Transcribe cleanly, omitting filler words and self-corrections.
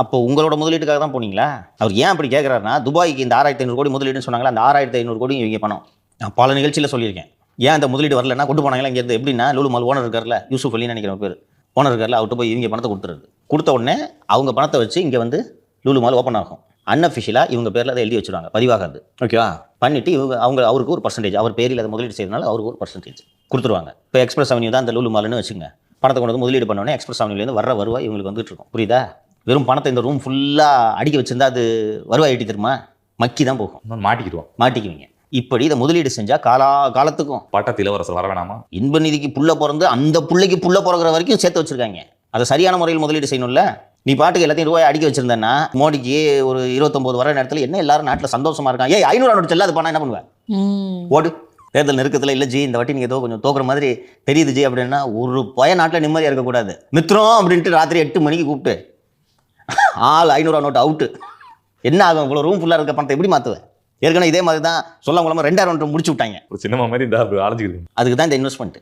அப்போ உங்களோட முதலீட்டுக்காக தான் போனீங்களா? அவர் ஏன் அப்படி கேட்குறாருன்னா, துபாய்க்கு இந்த 6500 கோடி முதலீடுன்னு சொன்னாங்களா, அந்த 6500 கோடி இவங்க பணம். நான் பல நிகழ்ச்சியில் சொல்லியிருக்கேன். ஏன் அந்த முதலீடு வரலன்னா கொண்டு போனாங்களா இங்கேருந்து? எப்படின்னா, லூலு மால் ஓனர் இருக்கார்ல, யூசுப் அலின்னு நினைக்கிறேன் பேர். ஓனர் இருக்கார்ல, அவர்கிட்ட போய் இவங்க பணத்தை கொடுத்துருது. கொடுத்த உடனே அவங்க பணத்தை வச்சு இங்கே வந்து லூலு மால் ஓப்பன் ஆகும். அன்அஃபிஷியலாக இவங்க பேரில் அதை எழுதி வச்சுருவாங்க, பதிவாகாது. ஓகேவா? பண்ணிவிட்டு அவருக்கு ஒரு பர்சன்டேஜ், அவர் பேரில் அதை முதலீடு செய்யறதுனால அவருக்கு ஒரு பர்சன்டேஜ் கொடுத்துருவாங்க. இப்போ எக்ஸ்பிரஸ் அவென்யூ தான் அந்த லூலு மால்னு வச்சுங்க. பணத்தை கொண்டு வந்து முதலீடு பண்ணோடனே எக்ஸ்பிரஸ் அவென்யூலேருந்து வர வருவாய் இவங்களுக்கு வந்துட்டு இருக்கும். புரியுதா? வெறும் பணத்தை இந்த ரூம் ஃபுல்லாக அடிக்க வச்சிருந்தா அது வருவாய் ஈட்டி தருமா? மக்கி தான் போகும். மாட்டிக்குவீங்க. இப்படி இதை முதலீடு செஞ்சால் காலத்துக்கும் பட்டத்து இளவரசர் வர வேணாமா? இன்ப நிதிக்கு புள்ள பிறந்து அந்த புள்ளைக்கு புள்ள பிறகுற வரைக்கும் சேர்த்து வச்சிருக்காங்க. அதை சரியான முறையில் முதலீடு செய்யணும்ல. நீ பாட்டுக்கு எல்லாத்தையும் ரூபாய் அடிக்க வச்சிருந்தேன்னா, மோடிக்கு ஒரு 29 வர நேரத்தில் என்ன எல்லாரும் நாட்டில் சந்தோஷமா இருக்காங்க. 500 நோட்டு செல்ல அது பண்ணா என்ன பண்ணுவேன்? ஓடு. தேர்தல் நெருக்கத்தில் இல்லை ஜி, இந்த வாட்டி நீங்கள் ஏதோ கொஞ்சம் தோக்குற மாதிரி தெரியுது ஜி அப்படின்னா, ஒரு நாட்டில் நிம்மதியாக இருக்கக்கூடாது. மித்ரம் அப்படின்ட்டு ராத்திரி 8 மணிக்கு கூப்பிட்டு ஆள் 500 நோட்டு அவுட்டு. என்ன ஆகும்? இவ்வளோ ரூம் ஃபுல்லாக இருக்க பணத்தை எப்படி மாற்றுவேன்? ஏற்கனவே இதே மாதிரி தான் சொல்லாம 2000 நோட்டு முடிச்சு விட்டாங்க. ஒரு சினிமா மாதிரி இந்த அலைஞ்சிருக்கு. அதுக்கு தான் இந்த இன்வெஸ்ட்மெண்ட்.